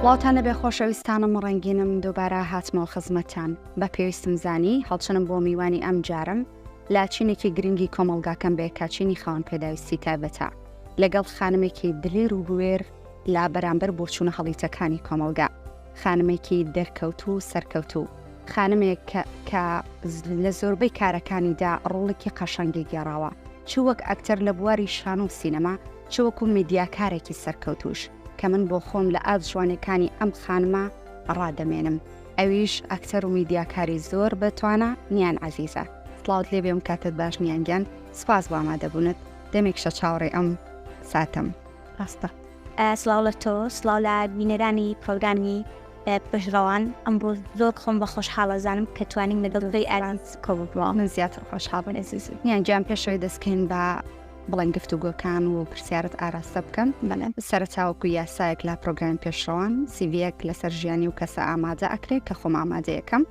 وڵاتانە بێ خۆشەویستانم ڕەنگینم دووبارە هاتمەوە خزمەتان بە پێویستم زانی هەڵچنم بۆ میوانی ئەم جارم لاچینێکی گرنگی کۆمەلگاکەم بێ کاچینی خاوەن پێداویستی تایبەتە لەگەڵ خانمێکی دلیر و بوێر لا بەرامبەر بۆچوونە هەڵیتەکانی کۆمەلگا خانمێکی دەرکەوتو و سەرکەوتو خانمێک کە لە زۆربەی کارەکانیدا ڕۆڵێکی قەشەنگی گێڕاوە چ وەک ئەکتەر لە بواری شان و سینەما چ وەکو میدیاکارێکی سەرکەوتوش کە من بۆ خۆم لە ئاز جوانەکانی ئەم خانمە ڕادەمێنم ئەویش ئەکتەر و میدیاکاری زۆر بەتوانە نیان عەزیزە سڵاوت لێ بێم کاتت باش نیانگیان سپاس بۆ ئامادەبوونت دەمێکشە چاوەڕێ ئەم ساتم ڕاستە سڵاو لە تۆ سڵاو لە بینەرانی پرۆگرامی پشتڕەوان ئەمڕۆ زۆر خۆم بە خۆشحاڵەزانم کە توانین لەگەڵ ئەرانس کۆبووە من زیاتر خۆشحاڵم ئەزیز نیانگیان پێشەوەی دەستکەین بە بڵێن گفتوگۆکان و پرسیارت ئاراستە بکەن سەرچاوەکو یاسایەک لە پرۆگرام پێشڕەوان سیڤیەک لەسەر ژیانی و کەسە ئامادە ئەکرێت کە خۆم ئامادەیەکەم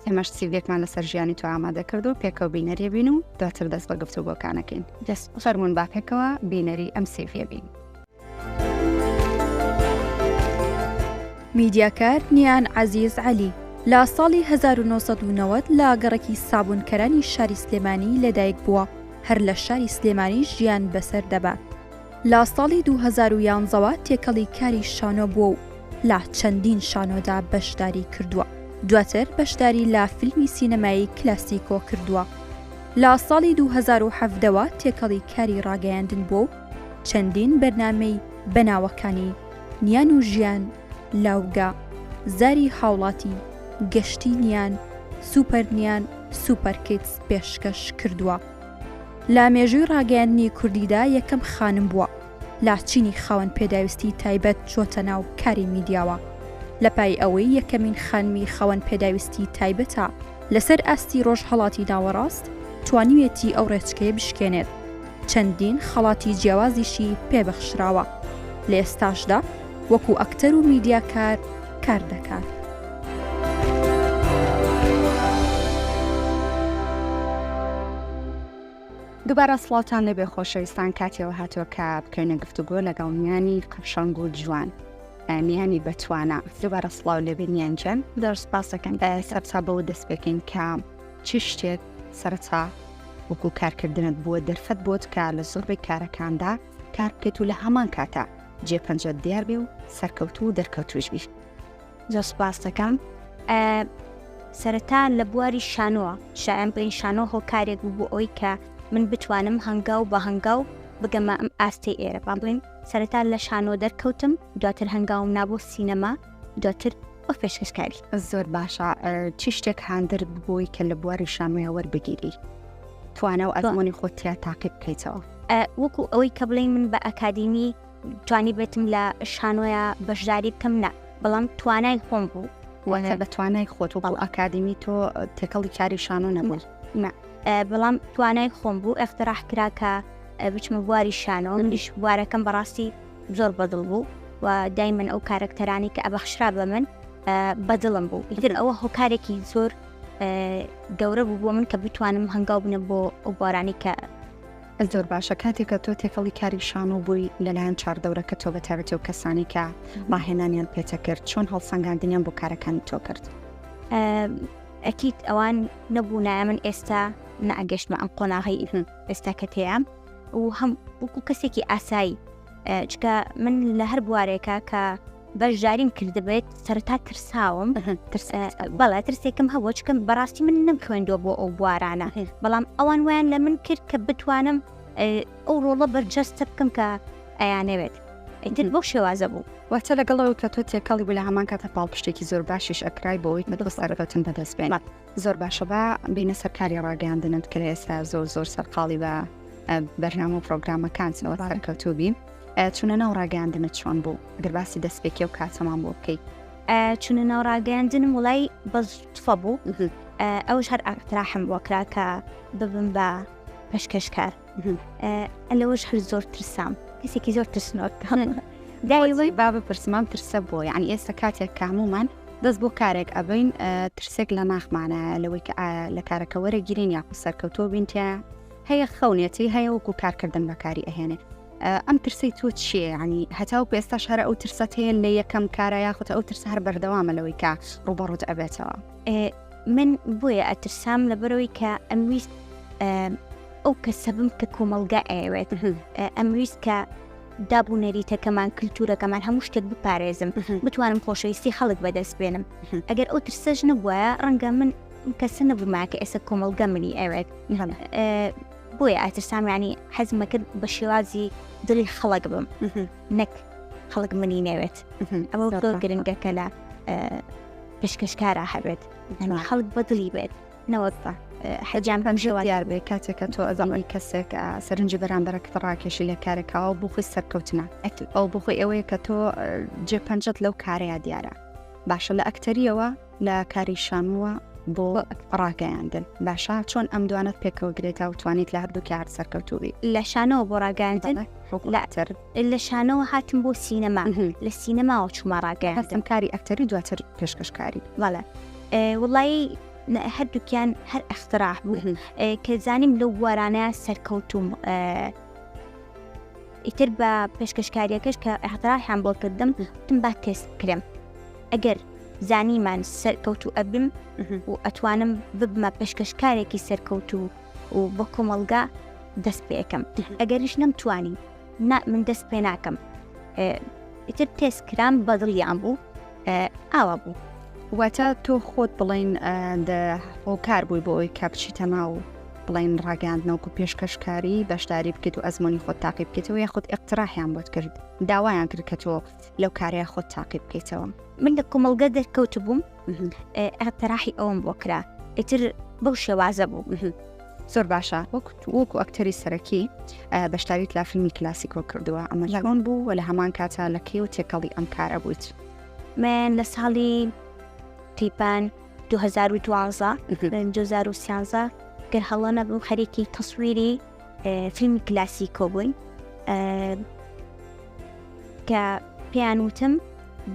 هەمەش سیڤێکمان لەسەر ژیانی تو ئامادە کرد و پێکەوە بینەریە بین و دواتر دەست بە گفتوگۆکانەکەین دەست فەرمون با پێکەوە بینەری ئەم سیڤیە بین. میدیاکار نیان عەزیز عەلی لە ساڵی 1990 لە گەڕێکی سابوونکەرانی شاری سلێمانی لەدایک بووە هەر لە شاری سلێمانی ژیان بەسەر دەبات. لە ساڵی 2011ەوە تێکەڵی کاری شانۆ بووە و لە چەندین شانۆدا بەشداری کردووە. دواتر بەشداری لە فیلمی سینەمایی کلاسیکۆ کردووە. لە ساڵی 2017ەوە تێکەڵی کاری ڕاگەیاندن بووە و چەندین بەرنامەی بەناوەکانی نیان و ژیان، لاوگا، زاری هاوڵاتی، گەشتی نیان، سوپەر نیان، سوپەر کیدز پێشکەش کردووە. لە مێژووی ڕاگەیاندنی کوردیدا یەکەم خانم بووە لا چینی خاوەن پێداویستی تایبەت چۆتە ناو کاری میدیاوە. لە پای ئەوەی یەکەمین خانمی خاوەن پێداویستی تایبەتە لەسەر ئاستی ڕۆژهەڵاتی ناوەڕاست توانیوێتی ئەو ڕێچکەیە بشکێنێت. چەندین خەڵاتی جیاوازیشی پێبەخشراوە. لە ئێستاشدا وەکو ئەکتەر و میدیاکار کار دەکات. دووبارە سڵاوتان لەبێ خۆشەویستان کاتیەوە هاتووە کە بکەینە گفتوگۆ لەگەڵ میانی قەشەنگ و جوان میانی بەتوانە دووبارە سڵاو لەبێ نیانجان دەرسپاسەکەن سەرچا بەوە دەست پێکەین کە چی شتێک سەرچا وەکو کارکردنت بووە دەرفەت بۆت کە لە زۆربەی کارەکاندا کار بکەیت و لە هەمان کاتە جێپەنجەت دیار بێ و سەرکەوتو و دەرکەوتوش بی. زۆر سپاس دەکەم. سەرەتا لە بواری شانۆوە شایان بڵین شانۆ هۆکارێک بوو بۆ ئەوەی کە من بتوانم هەنگاو بە هەنگاو بگەمە ئەم ئاستی ئێرە با بڵین سەرەتا لە شانۆ دەرکەوتم دواتر هەنگاوم نابۆ سینەما دواتر بۆ پێشکەشکاری. زۆر باشە چی شتێک هاندر ببووی کە لە بواری شانۆیە وەربگیری توانە و ئەزمۆنی خۆتیا تاقیب بکەیتەوە وەکو ئەوەی کە بڵین من بە ئەکادیمی توانی بێتم لە شانۆیە بەشداری بکەم نا بەڵام توانای خۆم بوو وەتە بە توانای خۆت و بەڵ ئەکادیمی تۆ تێکەڵی کاری شانۆ نەبوو بەڵام توانای خۆم بوو ئەختراح کرا کە بچمە بواری شانۆ منیش بوارەکەم بەڕاستی زۆر بەدڵ بوو و دایمەن ئەو کارکتەرانی کە ئەبەخشرا بە من بەدڵم بوو ئیتر ئەوە هۆکارێکی زۆر گەورە بوو بۆ من کە بتوانم هەنگاو بنە بۆ ئەو بارانی کە زۆر باشە کاتێککە تۆ تێکەڵی کاری شانۆ بووی لەلایەن چاردەورەکە تۆ بەتابەتی و کەسانی کە ڕاهێنانیان پێچە کرد چۆن هەڵسەنگاندنیان بۆ کارەکانی تۆ کرد ئەکید ئەوان نەبوونایە من ئێستا نەئەگەشتمە ئەم قۆناغی ئێستا کە تێیان و هەم وەکو کەسێکی ئاسایی چکە من لە هەر بوارێکە کە بەشداریم کردبێت سەرەتا ترساوم بەڵێ ترسێکم هەبوو چکەم بەڕاستی من نەمخوێندووە بۆ ئەو بوارانە بەڵام ئەوان ویان لە من کرد کە بتوانم ئەو ڕۆڵە بەرجەستە بکەم کە ئەیانەوێت ئیتر بۆ شێوازە بوو واتە لەگەڵەوە کە تۆ تێکەڵی بوو لە هەمان کاتە پاڵپشتێکی زۆر باشیش ئەکرای بۆەوەی مەدە سەرەکەوتن بەدەست بێن زۆر باشە بە بینە سەرکاری ڕاگەیاندنت کە ئێستا زۆر زۆر سەرقاڵی بە بەرنامە و پرۆگرامەکانەوە سەرکەوتوبی چونە ناو ڕاگەیاندنت چۆن بوو ئەگەر باسی دەستپێکی و کاتەمان بۆ بکەیت چونە ناو ڕاگەیاندنم وڵای بەزتفە بوو ئەوش هەر ئاقتراحم بۆ کرا کە ببم بە پێشکەشکار ئەلەوەش هەر زۆر ترسام کەسێکی زۆر ترسنۆک دایوەی با بپرسمام ترسە بۆ یعنی ئێستا کاتێک کامومان دەست بۆ کارێک ئەبین ترسێک لە ناخمانە لەوەی کە لە کارەکە وەرەگیرین یاخو سەرکەوتۆ بینتە هەیە خەونێتی هەیە وەکو کارکردن بەکاری ئەهێنێ ئەم ترسی تۆ چییە؟ ینی هەتاو پێێستاش هەر ئەو ترسەت هەیە لە یەکەم کارە یاخود ئەو ترس هەر بەردەوامە لەوەی کە ڕوبەڕوت ئەبێتەوە. من بۆیە ئەترسام لەبەرەوەی کە ئەمویست ئەو کەسەبم کە کۆمەلگا ئەوێت ئەمویست کە دابوونەریتەکەمان کللتورەکەمان هەموو شتێک بپارێزم بتوانم خۆشەویستی خەڵک بەدەست بێنم. ئەگەر ئەو ترسەش نبووە ڕەنگە من کەسە نەبووماکە ئێستا کۆمەلگە منی ئەوێت. بۆیە ئاترسام ینی حەزمە کرد بە شێوازی دڵی خەڵک بم نەک خەڵک منی نەوێت. ئەوە زۆر گرنگەکە لە پێشکەشکارە هەبێت خەڵک بەدڵی بێت نەوەستا حەجان بەم دیار بێ کاتێکە تۆ ئەزانەوەی کەسێک سەرنجی بەرامبەرەکەت ڕاکێشی لە کارێکەوە بۆ خۆی سەرکەوتنە ئەو بۆ خۆی ئەوەیە کە تۆ جێپەنجەت لەو کارەیە دیارە. باشە لە ئەکتەریەوە لە کاری شانووە بۆ ڕاگەیاندن باشە چۆن ئەم دوانت پێکەوە گرێتە و توانیت لە هەردوو کار سەرکەوتوبی لە شانەوە بۆ ڕاگەاندن لە شانەوە هاتم بۆ سینەما لە سینەماوە چوومە ڕاگەیاندن کاری ئەکتەری دواتر پێشکەشکاری وڵە وڵی هەردووکیان هەر ئەختراح بوو کە زانیم لەو وەرانە سەرکەوتوم ئیتر بە پێشکەشکاریەکەش کە ئەختراحیان بۆ کردم تم با تێست کرێم ئەگەر زانیمان سەرکەوتو ئەبم و ئەتوانم ببمە پێشکەشکارێکی سەرکەوتو و بۆ کۆمەلگا دەست پێەکەم ئەگەریش نەمتوانی من دەست پێ ناکەم ئیتر تێست کرام بەدڵیان بوو ئاوا بوو. واتە تۆ خۆت بڵین هۆکار بووی بۆ ئەوی کە بچیتەما و بڵین ڕاگەاندنەوەکو پێشکەشکاری بەشداری بکەیت و ئەزمموی خۆت تاقی بکەیتەوە یاخود ئەقتراحیان بۆت کرد داوایان کرد کە تۆ لەو کارەیە خۆت تاقی بکەیتەوە. من لە کۆمەلگە دەرکەوت بووم ئەقتراحی ئەوم بۆ کرا ئیتر بەو شێوازە بوو. زۆر باشە وەکو ئەکتەری سەرەکی بەشداریت لە فیلمی کلاسیکۆ کردووە ئەمە چۆن بوو و لە هەمان کاتە لە کێ و تێکەڵی ئەم کارە بوویت؟ من لە ساڵی تیپان 2012 کە هەڵە نەبوو خەریکی تەسویری فیلمی کلاسیکۆ بووین کە پێیان وتم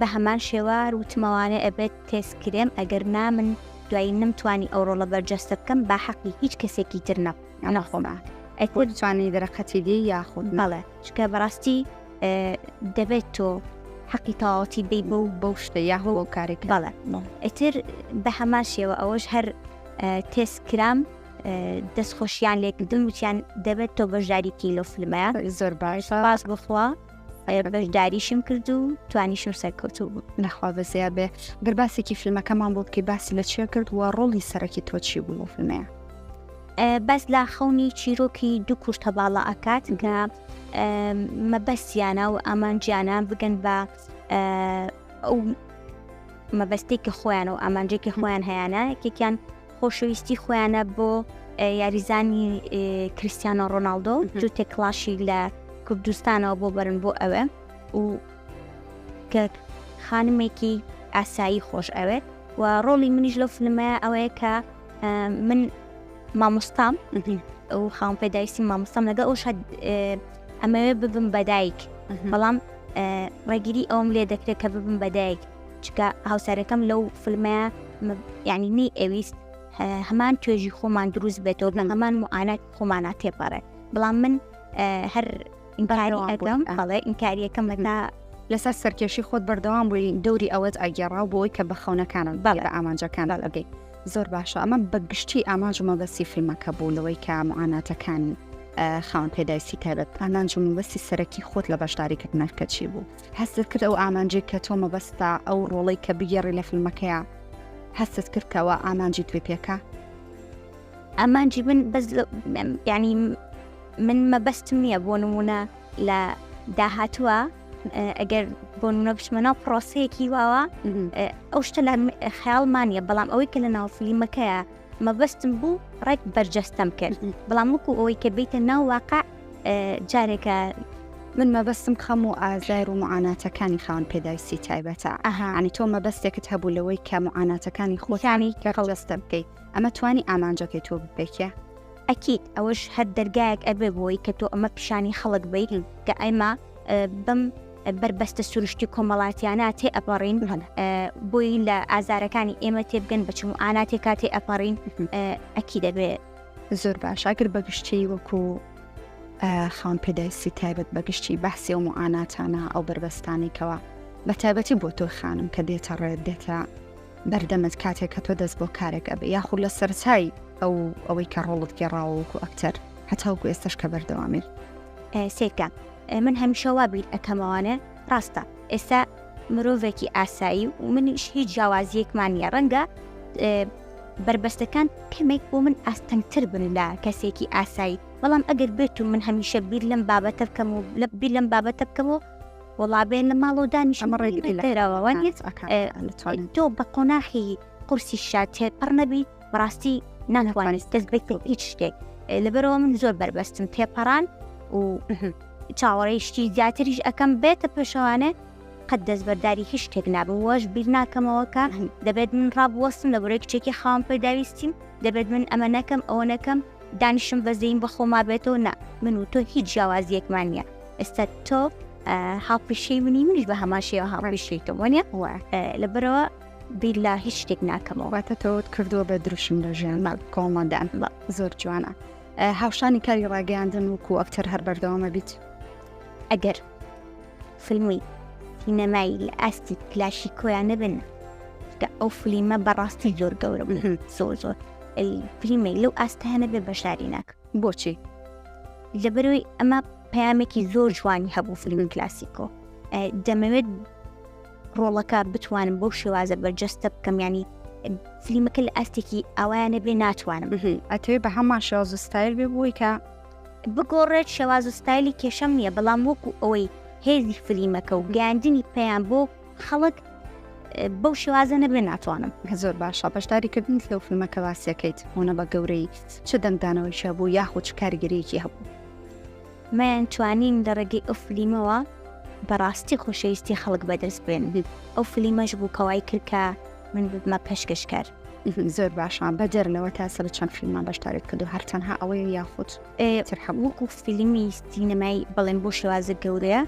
بە هەمان شێوار وتمەوانە ئەبێت تێستکرێم ئەگەر نا من دوایی نمتوانی ئەو ڕۆڵە بەرجەستە بکەم با حەقی هیچ کەسێکی تر نەخۆمە توانی دەرەقەتی دی یاخود بەڵێ چکە بەڕاستی دەبێت تۆ حەقی تەواوەتی بێ بەو شتە یاهۆ بۆ کارێک بەڵێ ئیتر بە هەمان شێوە ئەوەش هەر تێست کرام دەستخۆشیان لێکردن وتیان دەبێت تۆ بەشداریکی لەو فیلمەیە زۆر باشە باس بخوا بەشداریشم کرد و توانیشم سەرکەوتوو بوو نەخوا بەزیا بێ گەرباسێکی فیلمەکەمان بۆ بکەی باسی لە چێ کرد وە ڕۆڵی سەرەکی تۆ چی بوو لەو فیلمەیە؟ بەس لە خەونی چیرۆکی دوو کوشت هەباڵە ئەکات کە مەبەستیانە و ئامانجیانە بگەن بە ئەو مەبەستێکی خۆیانە و ئامانجێکی خۆیان هەیەە یەکێکیان خۆشەویستی خۆیانە بۆ یاریزانی کریستیانۆ ڕۆناڵدۆ جوتێک کلاشی لە کوردستانەوە بۆ بەرن بۆ ئەوە و کە خانمێکی ئاسایی خۆش ئەوێت و ڕۆڵی منیش لەو فیلمەیە ئەوەیە کە من مامۆستام و خاوەن پێداویستی مامۆستام لەگەڵ ئەوش ئەمەوێ ببم بەدایک بەڵام ڕێگیری ئەوم لێ دەکرێت کە ببم بەدایک چکە هاوسارەکەم لەو فیلمەیە یعنی نەی ئەویست هەمان توێژی خۆمان دروست بێتەوە هەمان معانات خۆمانە تێپەڕێ بەڵام من هەر ئینکاری ئەەکەم بەڵێ ئینکاریەکەم لەدا لەسەر سەرکێشی خۆت بەردەوام بووی دەوری ئەوەت ئەگەڕا بۆی کە بە خەونەکانن بەڵێ ئامانجەکان لەگەی زۆر باشە ئەمە بەگشتی ئامانج و مەبەستی فیلمەکە بوو لەوەی کە معاناتەکانی خاوەن پێداویستی تایبەت ئامانج و مەبەستی سەرەکی خۆت لە بەشداریکردنەکە چی بوو؟ هەستت کرد ئەو ئامانجێک کە تۆ مەبەستە ئەو ڕۆڵەی کە بگێڕی لە فیلمەکەیە هەستت کردکەوە ئامانجی توێ پێکە؟ ئامانجی من بەس ینی من مەبەستم نییە بۆ نمونە لە داهاتووە ئەگەر بۆ نمونە بچمەناو پرۆسەیەکی واوە ئەو شتە لە خەیاڵمانە بەڵام ئەوەی کە لە ناو فیلمەکەیە مەبەستم بوو ڕێک بەرجەستەم کرد بەڵام وەکو ئەوەی کە بیتە ناو واقع جارێکە من مەبەستم خەم و ئازار و معاناتەکانی خاوەن پێداویستی تایبەتە ئەنی تۆ مەبەستێکت هەبوو لەوەی کە معاناتەکانی خۆیانی کە خەڵەستە بکەیت ئەمە توانی ئامانجەکەی تۆ بپێکە؟ ئەکید ئەوەش هەر دەرگایەک ئەبێ بۆی کە تۆ ئەمە پیشانی خەڵک بیت کە ئەمە بم بربەستە سروشتی کۆمەڵاتیانە تێ ئەپەڕین بۆی لە ئازارەکانی ئێمە تێبگەن بەچم و ئاناتێکا تێ ئەپەڕین ئەکی دەبێت زۆر باش ئەگەر بەگشتی وەکو خاوەن پێداویستی تایبەت بەگشتی بەحسی و معاناتانە ئەو بربەستانی کەوە بە تایبەتی بۆ تۆ خانم کە دێتە ڕێت دێتە بەردەمت کاتێک کە تۆ دەست بۆ کارێک ئەبێ یاخود لە سەرچای ئەوەی کە ڕۆڵت گێڕاوەکو ئەکتەر هەتاوکو ئێستش کە بەردەوامێت. سێکە من هەمیشە وا بیر ئەەکەمەوانە ڕاستە ئێستا مرۆڤێکی ئاسایی و منیش هیچ جیاوازیەکمان نیە ڕەنگە بربەستەکان کەمێک بۆ من ئاستەنگتر بن لە کەسێکی ئاسایی بەڵام ئەگەر بێت و من هەمیشە بیر لەم بابەتە بکەم و بیر لەم بابەتە بکەمەوە وەڵابێن لە ماڵ و دانیش تۆ بە قۆناخی قورسی شاتێت پڕ نەبی بەڕاستی ناتوانیت دەست بێت هیچ شتێک لەبەرەوە من زۆر بربەستم تێپەڕان و چاوەڕێشتی زیاتریش ئەەکەم بێتە پێشەوانە قەت دەستبەرداری هیچ شتێک نابم وەش بیر ناکەمەوەکە دەبێت من ڕابوەستم لە بۆرە کچێکی خاوەن پێداویستیم دەبێت من ئەمە نەکەم ئەوە نەکەم دانیشم بەزەین بەخۆما بێتەوە نا من و تۆ هیچ جیاوازیەکمان نیە ئێستا تۆ هاوپێشەی منیش بە هەماشەوە هاوپێشەیتەوە وانە لەبەرەوە بیر لە هیچ شتێک ناکەمەوە واتە تۆت کردووە بە دروشم لە ژیان کۆڵمەدان زۆر جوانە. هاوشانی کاری ڕاگەیاندن وکو ئەکتەر هەر بەردەوامە بیت ئەگەر فیلمی سینەمایی لە ئاستی کلاشیکۆیان نەبن ئەو فلیمە بەڕاستی زۆر گەورە زۆر فلیمێک لەو ئاستانە بێ بەشاری ناک. بۆچی؟ لەبەرەوەی ئەمە پەیامێکی زۆر جوانی هەبوو فیلم کلاسیکۆ دەمەوێت ڕۆڵەکە بتوانم بۆ شێوازە بەرجەستە بکەم ینی فلیمەکە لە ئاستێکی ئەویانە بێ ناتوانم ئەتەوێ بە هەمان شێواز و ستایل بێ بووی کە بگۆڕێت شێواز و ستایلی کێشەم نییە بەڵام وەکو ئەوەی هێزی فلیمەکە و گەاندنی پێیان بۆ خەڵک بەو شێوازە نەبێ ناتوانم. زۆر باشە بەشداریکردنیت لەو فیلمەکە باسیەکەیت هۆنە بە گەورەی چ دەمدانەوەی شەبوو یاخود چ کاریگەریەکی هەبوو مایان توانین لە ڕێگەی ئەو فلیمەوە بەڕاستی خۆشەویستی خەڵک بەدەست بێن ئەو فلیمەش بوو کەوای کردکە من بمە پێشکەشکار. زۆر باشان بەجەر لەوە تاسە لە چەند فیلمان بەشداریت کردو هەر تەنها ئەوەیە یاخود وەکو فیلمی سینەمایی بەڵێن بۆ شێوازە گەورەیە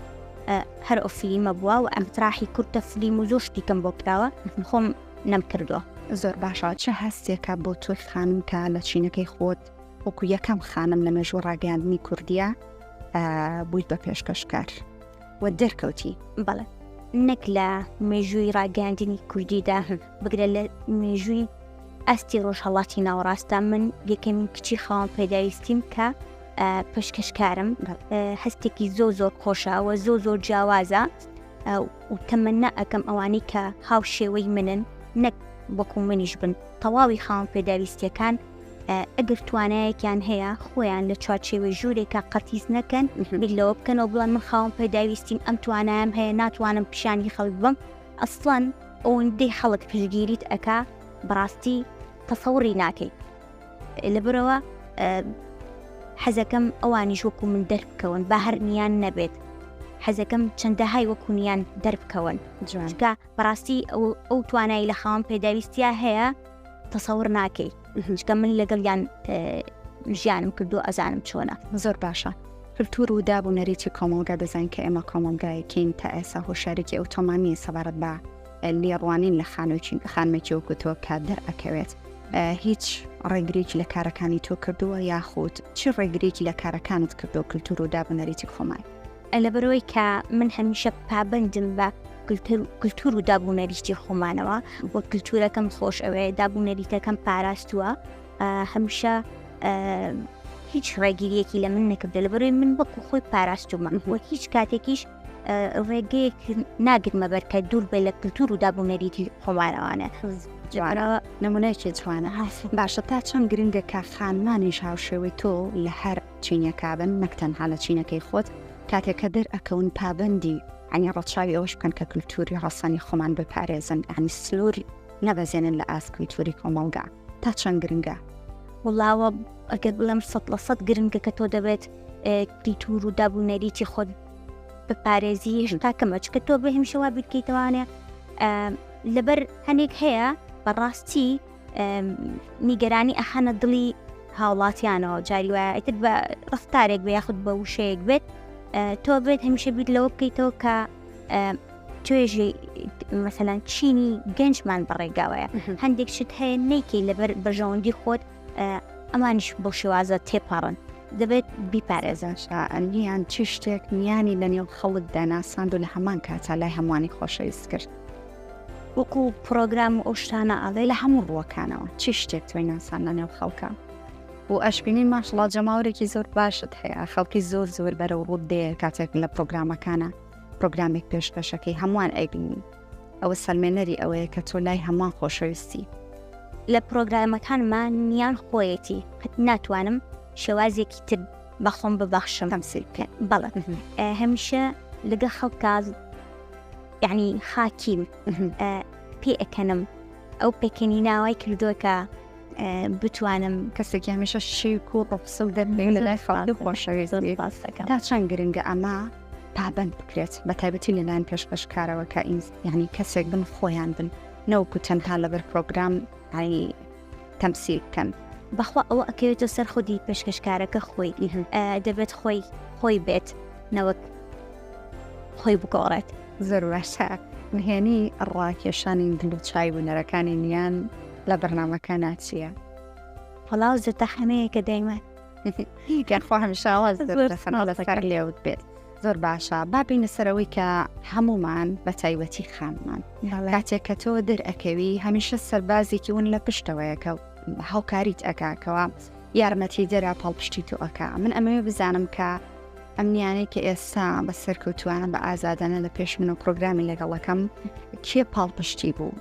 هەر ئەو فیلمە بووە و ئەم تراحی کورتە فیلم و زۆر شتیکەم بۆ کراوە خۆم نەمکردووە. زۆر باشە چه هەستێکە بۆ تۆی خانم کە لە چینەکەی خۆت وەکو یەکەم خانم لە مێژوو ڕاگەاندنی کوردیە بوویت بە پێشکەشکار و دەرکەوتی؟ بەڵێ نەک لە مێژووی ڕاگەاندنی کوردیدا بگرە لە مێژووی ئەستی ڕۆژهەڵاتی ناوەڕاستە من یەکەمین کچی خاوەن پێداویستیم کە پێشکەشکارم هەستێکی زۆر خۆشەوە زۆر جیاوازە و تەمەنا ئەەکەم ئەوانەی کە هاوشێوەی منن نەک وەکو منیش بن تەواوی خاوەن پێداویستیەکان ئەگەر توانایەکیان هەیە خۆیان لە چوارچێوەی ژوورێکە قەتیز نەکەن لەوە بکەنەوە بڵێن من خاوەن پێداویستیم ئەم توانایم هەیە ناتوانم پیشانی خەڵک بم ئەسڵەن ئەوەندەی خەڵک پشگیریت ئەکا بەڕاستی تەسەوڕی ناکەیت لەبەرەوە حەزەکەم ئەوانیش وەکو من دەربکەون بە هەر نیان نەبێت حەزەکەم چەندەهای وەکوونیان دەربکەون جوانکە بەڕاستی ئەو توانایی لە خاوەن پێداویستیا هەیە تەسەوڕ ناکەیت چکە من لەگەڵیان ژیانم کردو ئەزانم چۆنە. زۆر باشە کلتور و دابوونەریتی کۆمەلگا دەزانین کە ئێمە کۆمەلگایەکەین تا ئێستا هۆشارێکی ئۆتۆمانی سەبارەت بە لێڕوانین لە خانمێکی وەکو تۆ کە دەرئەکەوێت هیچ ڕێگرێکی لە کارەکانی تۆ کردووە یاخود چی ڕێگرێکی لە کارەکانت کردو کلتور و دابوونەریتی خۆمان؟ لەبەرەوەی کە من هەمیشە پابندم بە کلتور و دابوونەریتی خۆمانەوە وە کلتورەکەم خۆش ئەوەیە دابوونەریتەکەم پاراستووە هەمیشە هیچ ڕێگیریەکی لە من نەکردە لەبەرەوەی من وەکو خۆی پاراستومە وە هیچ کاتێکیش ڕێگەیەک ناگرمە بەرکە دوور بێ لە کلتور و دابوونەریتی خۆمانەوانە. نمونەیەکی جوانە باشە تا چەند گرنگە کە خانمانیش هاوشێوەی تۆ لە هەر چینەکابن نەکتەنها لە چینەکەی خۆت کاتێککە دەرئەکەون پابندی ئەنی ڕەچاوی ئەوش بکەن کە کللتوری ڕاستانی خۆمان بپارێزن ئەنی سلووری نەبەزێنن لە ئاسکوی تووری کۆمەلگا تا چەند گرنگە؟ وڵاوە ئەگەر بڵێم 100% گرنگە کە تۆ دەبێت کللتور و دابوونەریتی خۆت بپارێزی هێشتا کەمە چکە تۆ بە هەمیشەوا بیرکەیتەوانێ لەبەر هەنێک هەیە بەڕاستی نیگەرانی ئەحەنە دڵی هاوڵاتیانەوە جاری وایە ئیتر بە ڕفتارێک بە یاخود بە وشەیەک بێت تۆ بێت هەمیشە بیت لەوە بکەیتەوە کە توێژی مەسەلەن چینی گەنجمان بەڕێگاوەیە هەندێک شت هەیە نەیکەی لەبەر بەژەوەندی خۆت ئەمانیش بۆ شێوازە تێپەڕن دەبێت بیپارێزە. ئەنیان چی شتێک نیانی لە نێو خەڵک داناساند و لە هەمان کاتە لای هەمووانی خۆشەویست کرد وەکو پرۆگرام و ئەو شتانە ئاڵێ لە هەموو ڕووەکانەوە چی شتێک توی ناسان لە نێو خەڵکە و ئەشبینی ماشڵا جەماورێکی زۆر باشت هەیە خەڵکی زۆر بەرە و ڕوود دێ کاتێک لە پرۆگرامەکانە پرۆگرامێک پێشکەشەکەی هەمووان ئەیبینی ئەوە سەلمێنەری ئەوەیە کە تۆ لای هەمان خۆشەویستی لە پرۆگرامەکانمان نیان خۆیەتی قەت ناتوانم شێوازێکی تر بەخۆم ببەخشم تەمسیل بکەن بەڵێ هەمیشە لەگە خەڵکاز یعنی خاکیم پێ ئەکەنم ئەو پێکەنی ناوای کردووە کە بتوانم کەسێکی هەمیشە شێک و ڕۆپسە دەبێت لە لای خەڵکی خۆشەویستی تا چەند گرنگە ئەمە پابند بکرێت بە تایبەتی لەلایەن پێشکەشکارەوە کە ئینس کەسێک بن خۆیان بن نەوەکو تەنها لەبەر پرۆگرام تەمسیل بکەن بەخوا ئەوە ئەکەوێتە سەر خودی پێشکەشکارەکە خۆی دەبێت خۆی بێت نەوەک خۆی بگۆڕێت زۆر باشە نهێنی ڕاکێشانی دڵ و چای بوونەرەکانی نیان لە بەرنامەکە ناچیە هەڵاو زەتە هەمەیە کە دەیمە گەرخوا هەمیشاوە لەسەر لێوت بێت زۆر باشە بابینە سەرەوەی کە هەمومان بە تایبەتی خانمان کاتێک کە تۆ دەرئەکەوی هەمیشە سەربازێکی ون لە پشتەوەیەکە هاوکاریت ئەکاکەوە یارمەتی دەرا پاڵپشتی تو ئەکا من ئەمەوێ بزانم کە ئەمنیانەی کە ئێستا بە سەرکەوتوانە بە ئازادانە لە پێش من و پرۆگرامی لەگەڵەکەم کێ پاڵپشتی بوو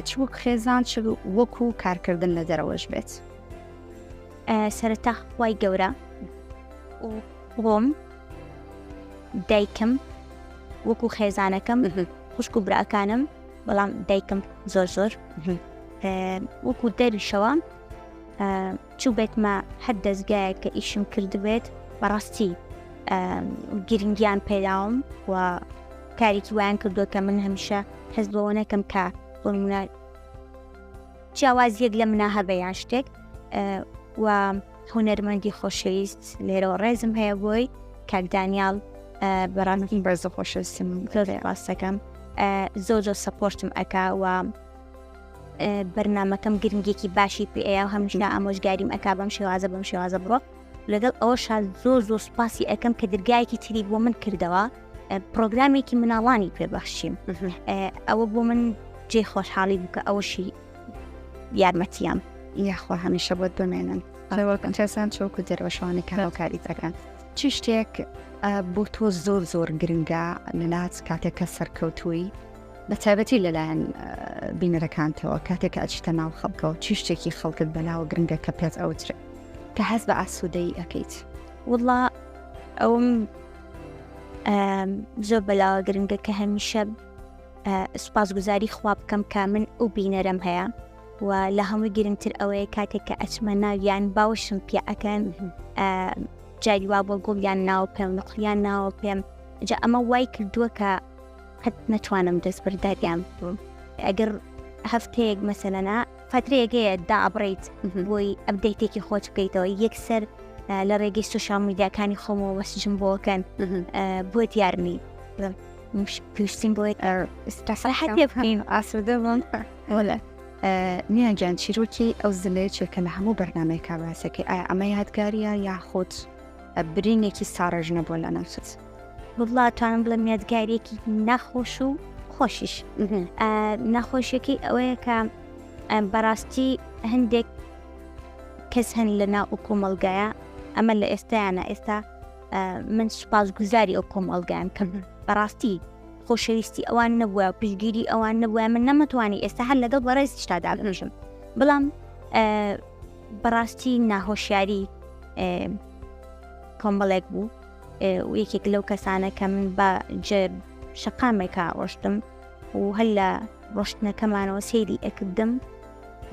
چ وەک خێزان چ وەکو کارکردن لە دەرەوەش بێت سەرەتا خوای گەورە خۆم دایکم وەکو خێزانەکەم خوشک و براکانم بەڵام دایکم زۆر وەکو دەریشەوە چوو بێتمە هەر دەستگایە کە ئیشم کردبێت بەڕاستی گرنگیان پێداوم و کارێکی وایان کردووە کە من هەمیشە حەز بەوە نەکەم کە بۆنمونە جیاوازیەک لە منە هەبەیان شتێک و هونەرمەندی خۆشەویست لێرەوە ڕێزم هەیە بۆی کاک دانیال بەڕاستی بەرزە خۆشەویستم ڕاستەکەم زۆر سەپۆرتم ئەکا و بەرنامەکەم گرنگێکی باشی پێەیە و هەمیشە ئامۆژگاریم ئەکا بەم شێوازە بڕۆ لەگەڵ ئەوەشا زۆر سوپاسی ئەەکەم کە دەرگایەکی تری بۆ من کردەوە پرۆگرامێکی مناڵانی پێبەخشیم ئەوە بۆ من جێ خۆشحاڵی بووکە ئەوەشی یارمەتیام یاخوا هەمیشە بۆت بمێنن چەسان چۆکو دەرەوەشوانی کاڵکاری دەکەن چی شتێک بۆ تۆ زۆر گرنگە لەلات کاتێک کە سەرکەوتووی بە تایبەتی لەلایەن بینەرەکانتەوە کاتێک کە ئەچیتە ناو خەڵکەوە چی شتێکی خەڵکت بەلاوە گرنگە کە پێت ئەوترێت کە هەز بە ئاسوودەی ئەەکەیت وڵا ئەوم زۆر بەلاوە گرنگە کە هەمیشە سوپاسگوزاری خوا بکەم کە من ئەو بینەرم هەیە و لە هەمووی گرنگتر ئەوەیە کاتێک کە ئەچمە ناویان باوشم پێ ئەەکەن جاری وا بۆ گوڵیان ناوە پێم نقلیان ناوە پێم جا ئەمە وای کردووە کە قەت نەتوانم دەست بەرداریان بووم ئەگەر هەفتەیەک مەسەلەنا فترەیەکەیە دابڕیت بۆی ئەبدەیتێکی خۆت بکەیتەوە یەکسەر لە ڕێگەی سوشال میدیاکانی خۆمەوە وەسجم بۆکەن بۆت یارمی پێویستیم بۆیت ئەستاحەتێ بکەین ئاسوودە بڵن وەلە نیانجان چیرۆکی ئەو زلەیەکێکە لە هەموو بەرنامەیەکا باسەکەی ئایا ئەمە یادگاریە یاخۆت برینێکی ساڕژ نەبووە لە ناوچت بڵاتوانم بڵێ یادگاریەکی ناخۆش و خۆشیش ناخۆشیەکەی ئەوەیە کە بەڕاستی هەندێک کەس هەن لە ناو ئەو کۆمەڵگایە ئەمە لە ئێستایانە ئێستا من سوپاسگوزاری ئەو کۆمەڵگایان کە بەڕاستی خۆشەویستی ئەوان نەبووە پشگیری ئەوان نەبووە من نەمەتوانی ئێستا هەر لەگەڵ بەڕێز شتادا بنوژم بەڵام بەڕاستی ناهۆشیاری کۆمەڵێک بوو و یەکێک لەو کەسانە کە من بە شەقامێکا ڕۆشتم و هەر لە ڕۆشتنەکەمانەوە سەیری ئەکردم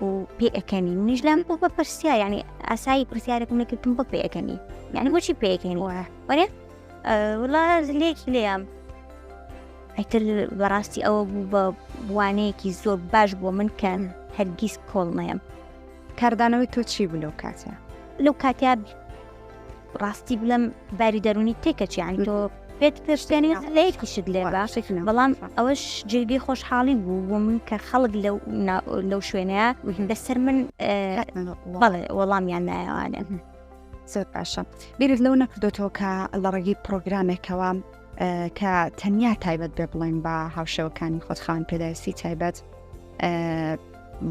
و پێ ئەەکەنی منیش لەم بۆ بە پرسیار یعنی ئاسایی پرسیارێکم نەکردم بۆ پێ ئەەکەنی یعنی بۆچی پێ ئەەکەنی وەرێ وڵا لێکی لێم ئەیتر بەڕاستی ئەوە بوو بە وانەیەکی زۆر باش بۆ من کە هەرگیز کۆڵ نەیەم کاردانەوەی تۆ چی بوو لەو کاتیا ڕاستی بڵم باری دەرونی تێکەچ یانی تۆ پێت پێشتێنی لەیەکیشت لێ باشێک بەڵام ئەوەش جێگەی خۆشحاڵی بوو بۆ من کە خەڵک لەو شوێنەیە لەسەر من بەڵێ وەڵامیان نایەوانێ زۆر باشە بیرت لەو نەکردوێتەوە کە لە ڕێگەی پرۆگرامێکەوە کە تەنیا تایبەت بێ بڵێن بە هاوشێوەکانی خۆتخواان پێداویستی تایبەت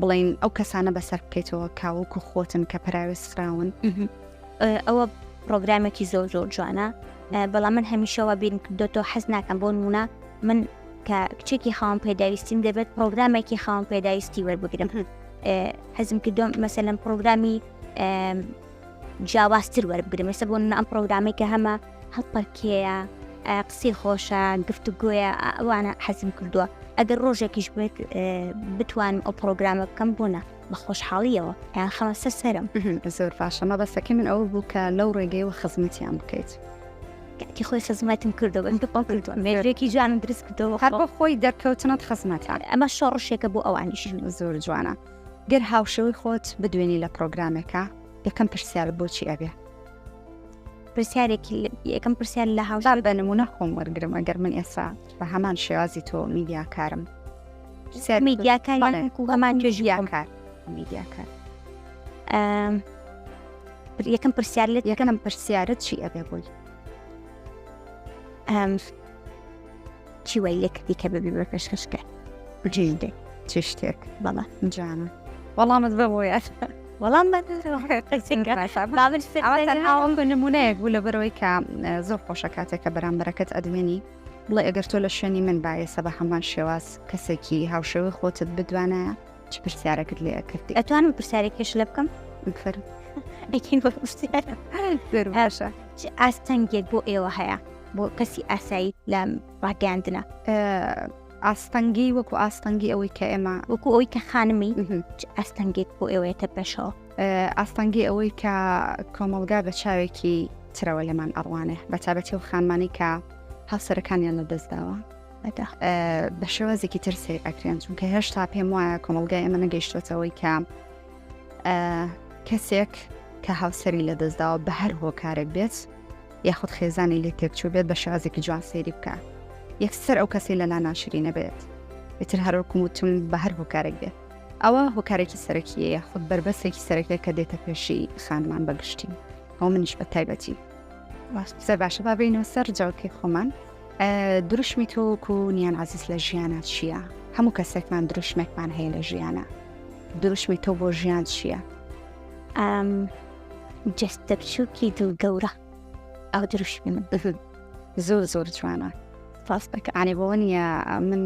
بڵین ئەو کەسانە بەسەر بکەیتەوە کاوەکو خۆتن کە پراوێستراون ئەوە پرۆگرامێکی زۆر زۆر جوانە بەڵام من هەمیشەوە بین کردوێتەوە حەز ناکەم بۆ نمونە من کە کچێکی خاوەن پێداویستیم دەبێت پرۆگرامێکی خاوەن پێداویستی وەربگرم حەزم کردوم مەسەلەن پرۆگرامی جیاوازتر وەربگرم ێستا بۆ ئەم پرۆگرامێکە هەمە هەڵپەرکێیە قسەی خۆشە گفتوگوۆیە ئەوانە حەزم کردووە ئەگەر ڕۆژێکیش بێت بتوانم ئەو پرۆگرامە بکەم بوونە بە خۆشحاڵیەوە یان خەمە سەرم زۆر باشە مەبەستەکەی من ئەوە بوو کە لەو ڕێگەیەوە خزمەتیان بکەیت تی خۆی خزمەتم کردەوە کردووە مێژێکی جوانم دروست کردەوە هەر بۆ خۆی دەرکەوتنت خزمەتان ئەمە شۆڕشێکە بۆ ئەوانیش زۆر جوانە گەر هاوشەوەی خۆت بدوێنی لە پرۆگرامێکە یەکەم پرسیار بۆچی ئەبێ پرسیارێکی یەکەم پرسیار لە هاوش بە نمونە خۆم وەرگرم ئەگەر من ئێستا بە هەمان شێوازی تۆ میدیاکارم میدیاکاری هەمان توێژیاکار میدیاکار یەکەم پرسیار لێت یەکەم پرسیارت چی ئەبێ بووی چی وای لێ کردی کە ببی بە پێشکەشکە جیدێ چ شتێک بەڵە جانە وەڵامت بە بۆیە وەڵام ئەوم بە نمونەیەک بوو لە بەرەوەی کە زۆر خۆشە کاتێک کە بەرامبەرەکەت ئەدوێنی بڵێ ئەگەر تۆ لە شوێنی من باەسە بە هەمان شێواز کەسێکی هاوشەوەی خۆتت بدوانە چ پرسیارەکەت لێ کردی ئەتوانم پرسیارێکیش لە بکەم باشە ئاستەنگێک بۆ ئێوە هەیە بۆ کەسی ئاسایی لە ڕاگەاندنە ئاستەنگی وەکو ئاستەنگی ئەوەی کە ئێمە وەکو ئەوەی کە خانمی ئاستەنگێک بۆ ئێوەیەتە پێشەوە ئاستەنگی ئەوەی کە کۆمەلگا بە چاوێکی ترەوە لەمان ئەڕوانێ بە تابەتی و خانمانی کە هاوسەرەکانیان لە دەستداوە بە شێوازێکی تر سیر ئەکرێن چونکە هێشتا پێم وایە کۆمەلگای ئێمە نەگەیشتوێتەوەی کە کەسێک کە هاوسەری لە دەستداوە بە هەر هۆکارێک بێت یاخود خێزانی لێ تێکچوو بێت بە شێوازێکی جوان سێری بکە یەکسەر ئەو کەسی لەلا ناشری نەبێت بێتتر هەروەکو وتم بە هەر هۆکارێک بێت ئەوە هۆکارێکی سەرەکیە یاخود بربەسێکی سەرەکیە کە دێتە پێشی خانمان بەگشتی ئەو منیش بە تایبەتی سەر باشە بابینەوە سەر جاوکەی خۆمان دروشمی تۆکو نیان عزیز لە ژیانە چییە؟ هەموو کەسێکمان دروشمێکمان هەیە لە ژیانە دروشمی تۆ بۆ ژیان چییە؟ جەستە بچووکی دڵگەورە ئەو دروشمی من زۆر زۆر جوانە فاستەکەانی بۆ نیە من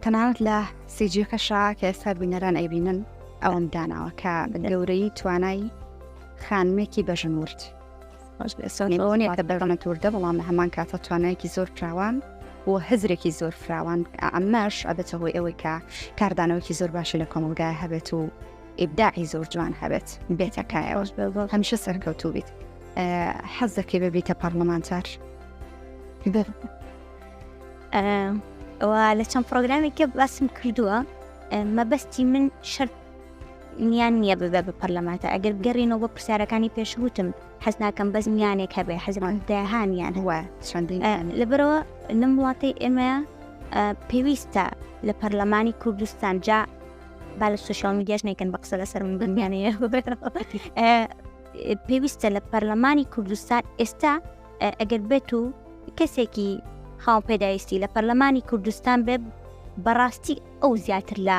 تەنانەت لە سیجیەکەشا کە ئێستا بینەران ئەیبینن ئەوم داناوە کە گەورەی توانای خانمێکی بەژنورد کە بەڕەنەتوردە بەڵام لە هەمان کاتە توانایەکی زۆر فراوان و هەزرێکی زۆر فراوان ئەمەش ئەبێتە هۆی ئەوەی کە کاردانەوەکی زۆر باشی لە کۆمەلگای هەبێت و ئیبداعی زۆر جوان هەبێت بێتەکایەوە هەمیشە سەرکەوتوو بیت حەز دەکەی ببیتە پەرلەمانتار ئەوە لە چەند پرۆگرامێکە باسم کردووە مەبەستی من شەرت نیان نییە ببێ بە پەرلەمانتە ئەگەر بگەڕینەوە بە پرسیارەکانی پێشوتم حەز ناکەم بەس میانێک هەبێ حەزمان داهانیان هەوە لەبەرەوە لەم وڵاتی ئێمە پێویستە لە پەرلەمانی کوردستان جا با لە سوشیال میدیاش نیکەن بە قسە لەسەر من بمیانەیە پێویستە لە پەرلەمانی کوردستان ئێستا ئەگەر بێت و کەسێکی خاوەن پێداویستی لە پەرلەمانی کوردستان بێ بەڕاستی ئەو زیاتر لە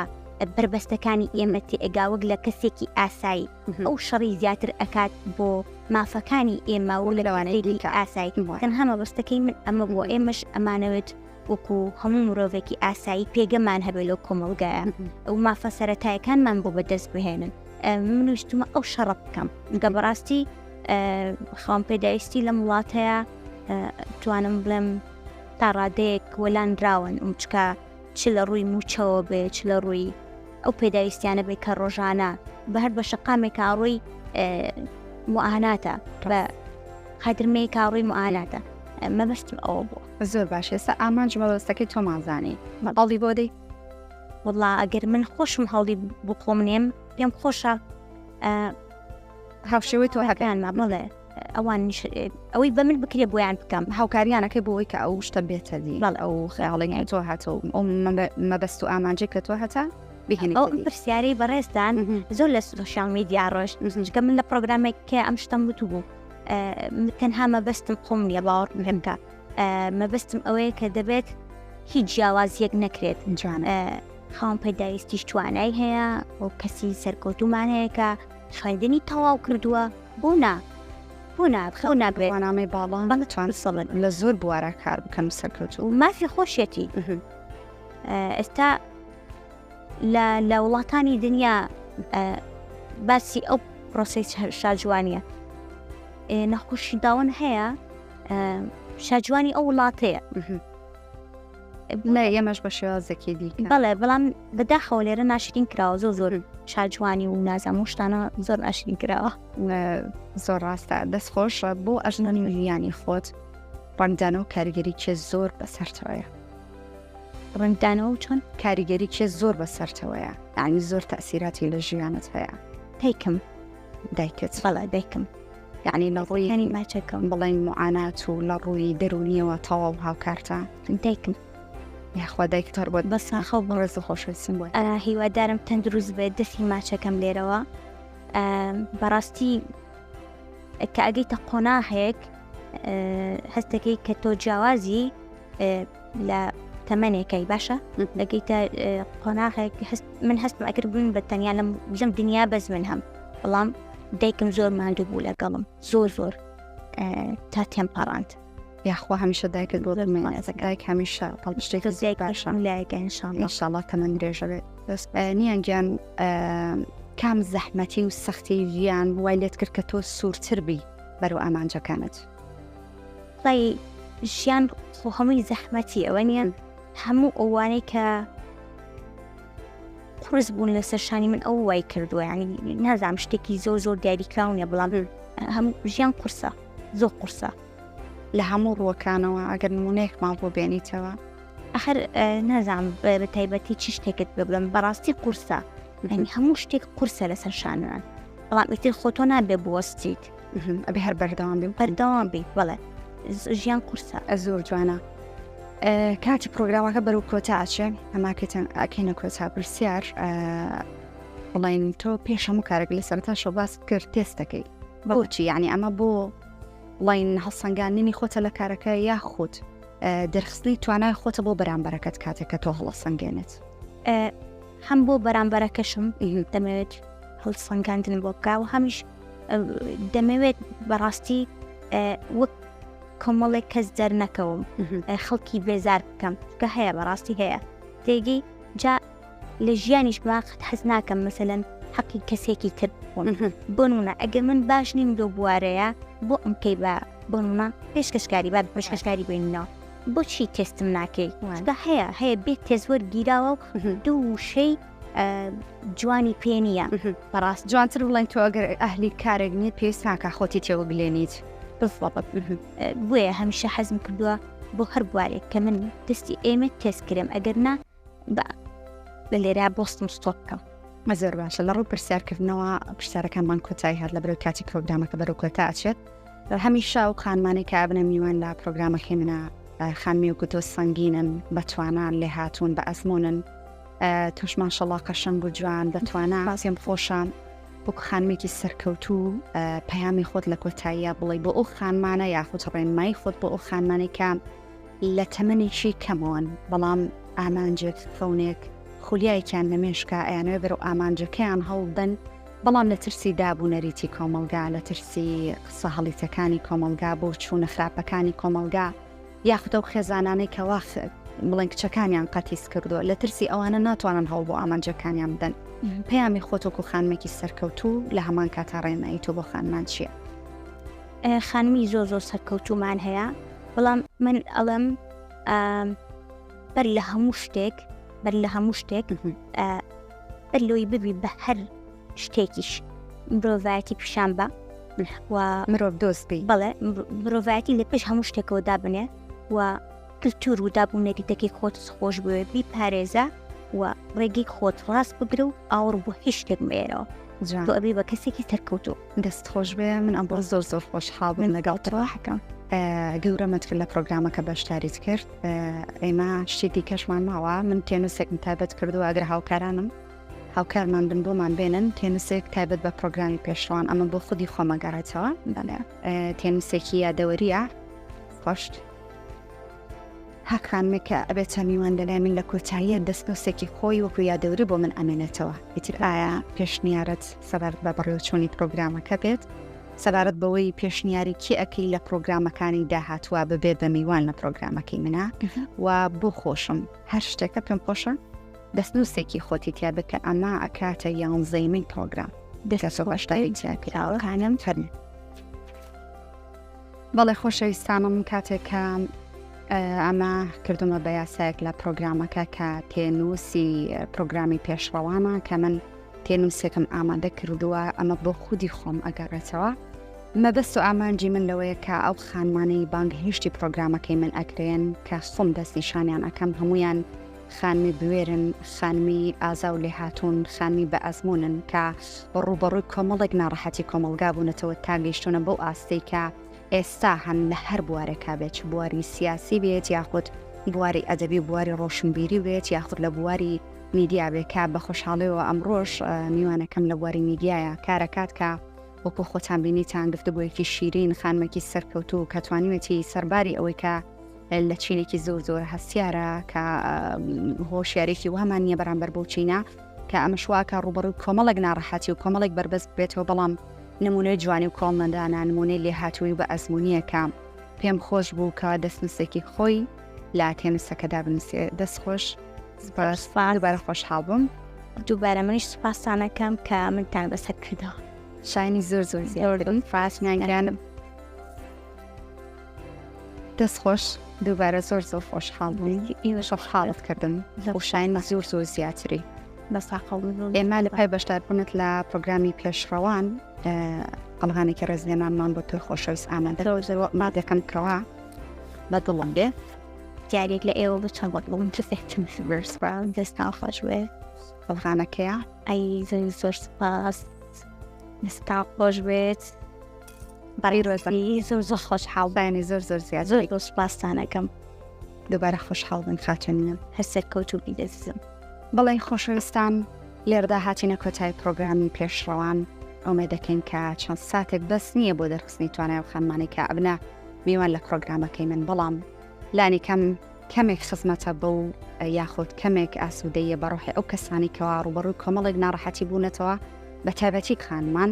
بربەستەکانی ئێمەتی ئەگاوەک لە کەسێکی ئاسایی ئەو شەڕی زیاتر ئەکات بۆ مافەکانی ئێمە و لەوانەیە ئاسایی کەن هەمە بەستەکەی من ئەمە بۆ ئێمەش ئەمانەوێت وەکو هەموو مرۆڤێکی ئاسایی پێگەمان هەبێت لەو کۆمەلگایە ئەو مافە سەرەتایەکانمان بۆ بەدەست بهێنن من ویستمە ئەو شەڕە بکەم گە بەڕاستی خاوەن پێداویستی لەم وڵاتەیە توانم بڵێم تا ڕادەیەک وەلانراون چکە چ لە ڕووی موچەوە بێ چ لە ڕووی ئەو پێداویستیانە بێ کە ڕۆژانە بە هەر بە شەقامێکا ڕووی مواناتە بە خەدرمەیە کاڕووی مواناتە مەبەستم ئەوە بووە زۆر باش ئێستا ئامانج مەبەستەکەی تۆ مازانی هەڵی بۆ دەی وڵا ئەگەر من خۆشم هەڵی بۆ خۆمنێم پێم خۆشە هاوشێوەی تۆ هەکەیانما بڵێ ئەوان ئەوەی بە من بکرێ بۆیان بکەم هاوکاریانەکەی بۆەوەی کە ئەو شتە بێتە دی ئەو خەیاڵێنی تۆ هاتەوە ئەو مەبەست و ئامانجێک کە تۆ هەتا بهێنێت ئەو پرسیارەی بەڕێزدان زۆر لە سوشیال میدیا ڕۆژ چکە من لە پرۆگرامێککە ئەم شتم وتو بوو تەنها مەبەستم خۆم نیە باوەڕ پێمکە مەبەستم ئەوەیە کە دەبێت هیچ جیاوازیەک نەکرێت خاوەن پەیداویستیش توانای هەیە و کەسی سەرکەوتومان هەیە کە خوێندنی تەواو کردووە بۆ نابێت وانامەی باڵان بەڵێ سەڵن لە زۆر بوارە کار بکەم سەرکەوت و مافی خۆشیەتی ئێستا لە وڵاتانی دنیا باسی ئەو پرۆسی شاجوانیە نەخۆشی داوەن هەیە شاجوانی ئەو وڵاتەیە لە ئێمەش بە شێوازێکی دیکە بەڵێ بەڵام بەداخەوە لێرە ناشرین کراوە زۆر شاجوانی و نازام و شتانە زۆر ناشرین کراوە زۆر ڕاستە دەستخۆشە بۆ ئەژنانی ژیانی خۆت ڕنگدانە و کاریگەری چێ زۆر بەسەرتەوەیە ڕنگدانەوە چۆن کاریگەری چێ زۆر بەسەرتەوەیە یعنی زۆر تەسیراتی لە ژیانت هەیە دایکم دایکت بەڵێ دایکم یعنی لە ڕووی ماچەکەم بڵێن معانات و لە ڕووی دەرونیەوە تەواو هاوکارتە دایکم یاخوا دایکتەر بۆت بەساخە و ڕێز و خۆشەویستم بووە هیوادارم تەندروست بێت دەستی ماچەکەم لێرەوە بەڕاستی کە ئەگەیتە قۆناغێک هەستەکەی کە تۆ جیاوازی لە تەمەنێکەی باشە دەگەیتە قۆناغێک من هەستم ئەکرد بوون بە تەنیا لەم دنیا بەز من هەم بەڵام دایکم زۆر ماندوو بوو لەگەڵم زۆر تا تێمپەڕاند یاخوا هەمیشە دایکت بۆ دایک هەمیشە پڵشتێکی باشە لایەکە ئینشاڵڵا تەمەن درێژە بێت نیان گیان کام زەحمەتی و سەختی ژیان وای لێت کرد کە تۆ سوورتر بی بەرەو ئامانجەکانتڵی ژیان خۆ هەمووی زەحمەتی ئەوە نیە هەموو ئەوانەی کە قرس بوون لە سەرشانی من ئەو وای کردووە ینی نازام شتێکی زۆر دیاریکراونە بەڵام هەموو ژیان قورسە زۆر قورسە لە هەموو ڕووەکانەوە ئەگەر نمونەیەک ماڵ بۆ بێنیتەوە ئەخر نازام بە تایبەتی چی شتێکت بڵم بەڕاستی قورسە ینی هەموو شتێک قورسە لە سەرشانان بەڵام ئیتر خۆتۆ نابێ بوەستیت ئەبێ هەر بەردەوام بی بڵێ ژیان قورسە زۆر جوانە کاتی پرۆگرامەکە بەرەو کۆتاچێ ئەماکەتەن ئەکەینە کۆتا پرسیار بڵین تۆ پێش هەموو کارێک لە سەرتا شۆ باس کرد تێستەکەی بۆچی یعنی ئەمە بۆ بڵین هەڵسەنگاندنی خۆتە لە کارەکە یاخود دەرخستی توانای خۆتە بۆ بەرامبەرەکەت کاتێک کە تۆ هەڵەسەنگێنێت هەم بۆ بەرامبەرەکەشم دەمەوێت هەڵسەنگاندن بۆ بکە و هەمیش دەمەوێت بەڕاستی وەک کۆمەڵێک کەس دەرنەکەوم خەڵکی بێزار بکەم کە هەیە بەڕاستی هەیە تێگەی جا لە ژیانیش باقت حەز ناکەم مەسەلەن حەقی کەسێکی تر بۆ نمونە ئەگەر من باش نیم دۆ بوارەیە بۆ ئەمکەی بۆ نمونە پێشکەشکاری با پێشکەشکاری بێنینەوە بۆچی تێستم ناکەی هەیە بێت تێزوەر گیراوە و دوو شەی جوانی پێنیە بەڕاست جوانتر بڵێن تۆ ئەگەر ئەهلی کارێک نیت پێویست ناکە خۆتی تێوە بلێنیت بۆیە هەمیشە حەزم کردووە بۆ هەر بوارێک کە من دەستی ئێمە تێست کرێم ئەگەر نا لە لێرە بۆستم ستۆ بکەم مەزۆر باشە لە ڕوو پرسیارکردنەوە پرسیارەکانمان کۆتایی هات لە بەرەو کاتی پرۆگرامەکە بەرەو کۆتا ئاچێت هەمیشە و خانمانێک کە بنە میوان لە پرۆگرامەکەی منە خانمی و گوتۆ سەنگینن بەتوانان لێ هاتوون بە ئەزمونن توش ماشەڵڵا قەشەنگ بوو جوان دەتوانە باسیم خۆشان وەکو خانمێکی سەرکەوتوو پەیامی خۆت لە کۆتاییە بڵێ بۆ ئەو خانمانە یاخود ڕێنمای خۆت بۆ ئەو خانمانێک کە لە تەمەنێکی کەمەوەن بەڵام ئامانجێک فەونێک خولیایەکیان نەمێشکە ئەیانەوێ بەرەو ئامانجەکەیان هەڵدەن بەڵام لە ترسی دابوونەریتی کۆمەلگا لە ترسی قسە هەڵیتەکانی کۆمەلگا بۆ چوونە خراپەکانی کۆمەلگا یاخود ئەو خێزانانەی کە واخ بڵێن کچەکانیان قەتیس کردووە لە ترسی ئەوانە ناتوانن هەڵ بۆ ئامانجەکانیان بدەن پەیامی خۆتۆکو خانمێکی سەرکەوتوو لە هەمان کاتا ڕێنایی تۆ بۆ خانمان چییە؟ خانمی زۆر سەرکەوتومان هەیە بەڵام من ئەڵم بەر لە هەموو شتێک بەر لۆی ببی بە هەر شتێکیش مرۆڤایەتی پیشان بە و مرۆڤ دۆست بی بەڵێ مرۆڤایەتی لە پێش هەموو شتێکەوە دابنێ و کلتور و دابوونەریتەکەی خۆت خۆش بوێ بیپارێزە و ڕێگەی خۆت ڕاست بگرە و ئاوڕ بۆ هیچ شتێک مێرەوە تۆ ئەبێ بە کەسێکی سەرکەوتوو دەست خۆش بێ من ئەم بۆ زۆر خۆشحاڵ بووم لەگەڵتەوە حەکەم گەورەمەت کرد لە پرۆگرامەکە بەشداریت کرد ئێمە شتێکی کەشمان ماوە من تێنووسێکم تایبەت کردو ئەگەر هاوکارانم هاوکارمان بن بۆمان بێنن تێنسێک تایبەت بە پرۆگرامی پێشڕوان ئەمە بۆ خودی خۆمەگەڕێتەوە تێنسێکی یادەوەریە خۆشت هەکانمێکە ئەبێت میوان لەلای من لە کۆتاییە دەستنووسێکی خۆی وەکو یادەوری بۆ من ئەمێنێتەوە ئیتر ئایا پێشنیارەت سەبارەت بە بەڕێوەچوونی پرۆگرامەکە بێت سەبارەت بەوەی پێشنیاری کی ئەەکەی لە پرۆگرامەکانی داهاتوە ببێت بە میوان لە پرۆگرامەکەی منە و بۆ خۆشم هەر شتێکە پێم خۆشە دەستنووسێکی خۆتی تیا بکە ئەمە ئەکاتە یانزەیمەی پرۆگرام دەستەوەشتاکانم فەرن بەڵێ خۆشەویستانم کاتێکە ئەمە کردومە بە یاسایەک لە پرۆگرامەکە کە تێنووسی پرۆگرامی پێشڕەوانە کە من تێنووسێکم ئامادە کردووە ئەمە بۆ خودی خۆم ئەگەڕێتەوە مەبەست و ئامانجی من لەوەیە کە ئەو خانمانەی بانگهێشتی پرۆگرامەکەی من ئەکرێن کە خۆم دەستنیشانیان ئەەکەم هەمویان خانمی بوێرن خانمی ئازا و لێهاتوون خانمی بە ئەزمونن کە ڕوبەڕووی کۆمەڵێک ناڕەحەتی کۆمەلگا بوونەتەوە تا گەیشتونە بەو ئاستەی کە ئێستا هەن لە هەر بوارێکا بێت بواری سیاسی بێت یاخود بواری ئەدەبی بواری ڕۆشنبیری بێت یاخود لە بواری میدیا بێکا بە خۆشحاڵیەوە ئەمڕۆژ میوانەکەم لە بواری میدیایە کارەکات کە وەکو خۆتان بینیتان گفتگۆیەکی شیرین خانمێکی سەرکەوتوو کە توانیوێتی سەرباری ئەوەی کە لە چینێکی زۆر هەستیارە کە هۆشیارێکی وامان نییە بەرامبەر بۆ چینە کە ئەمە شواکە ڕوبەڕووی کۆمەڵێک ناڕەحەتی و کۆمەڵێک بربەست بێتەوە بەڵام نمونەی جوانی و کۆڵمەدانان نمونەی لێهاتووی بە ئەزمونیەکە پێم خۆش بوو کە دەستنووسێکی خۆی لا تێنسەکەدا بنووسێ دەستخۆش دووبارە خۆشحاڵ بووم دووبارە منیش سوپاسانەکەم کە منتان بەسەر کردەوە شاینی زۆر زیاتر فاسنیانگرانم دەستخۆش دووبارە زۆر خۆشحاڵ بووم ئێوەش حاڵت کردم و شاین زۆر زیاتری ئێمە لە پای بەشداربوونت لە پرۆگرامی پێشڕەوان قەڵغانێکی ڕێزلێمانمان بۆ تۆی خۆشەویست ئامادە ما دەکەم کەوا بە دڵم بێ جارێک لە ئێوە بچەند وەڵم تفێتم بەرسپان دەستا خۆشوێ قەڵغانەکەیە ئەی زۆر سپاس دەستا خۆش بێت بەڕی ڕۆزی زۆر خۆشحاڵ بەیانی زۆر زیات زۆر سوپاسانەکەم دووبارە خۆشحاڵ بن خاچەنینم هەر کەوتوبی دەزم بەڵێ خۆشەویستان لێرەدا هاتینە کۆتای پرۆگرامی پێشڕەوان ئەومێ دەکەین کە چەند ساتێک بەس نییە بۆ دەرخستنی توانای و خانمانی کە ئەبنە میوان لە پرۆگرامەکەی من بەڵام لانی کەمێک خزمەتە بە و یاخود کەمێک ئاسوودەیە بەڕۆحی ئەو کەسانی کەوا ڕوبەڕووی کۆمەڵێک ناڕەحەتی بوونەتەوە بە تایبەتی خانمان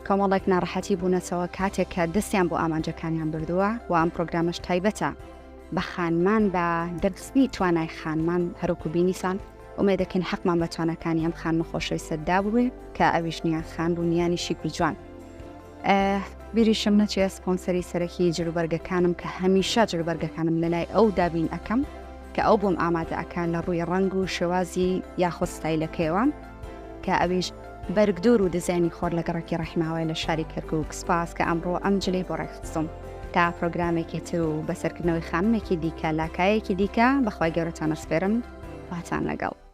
کۆمەڵێک ناڕەحەتی بوونەتەوە کاتێک کە دەستیان بۆ ئامانجەکانیان بردووە و ئەم پرۆگرامەش تایبەتە بە خانمان بە دەرخستنی توانای خانمان هەروکو بینیسان ئومێ دەکەین حەقمان بە توانەکانی ئەم خانمە خۆشەویستەدا بووێ کە ئەویش نیان خان بوونیانی شیک و جوان بیریشم نەچێ سپۆنسەری سەرەکی جلوبەرگەکانم کە هەمیشە جلوبەرگەکانم لەلای ئەو دابین ئەەکەم کە ئەو بۆم ئامادە ئەکان لە ڕووی ڕنگ و شێوازی یاخود ستایلەکەیەوە کە ئەویش بەرگدور و دزانی خۆر لە گەڕێکی ڕەحماوای لە شاری کەرکووک سپاس کە ئەمڕۆ ئەم جلەی بۆ ڕێخستم تا پرۆگرامێکی تر و بەسەرکردنەوەی خانمێکی دیکە لاکایەکی دیکە بەخوای گەورەتان ئەسپێرم واتان لەگەڵ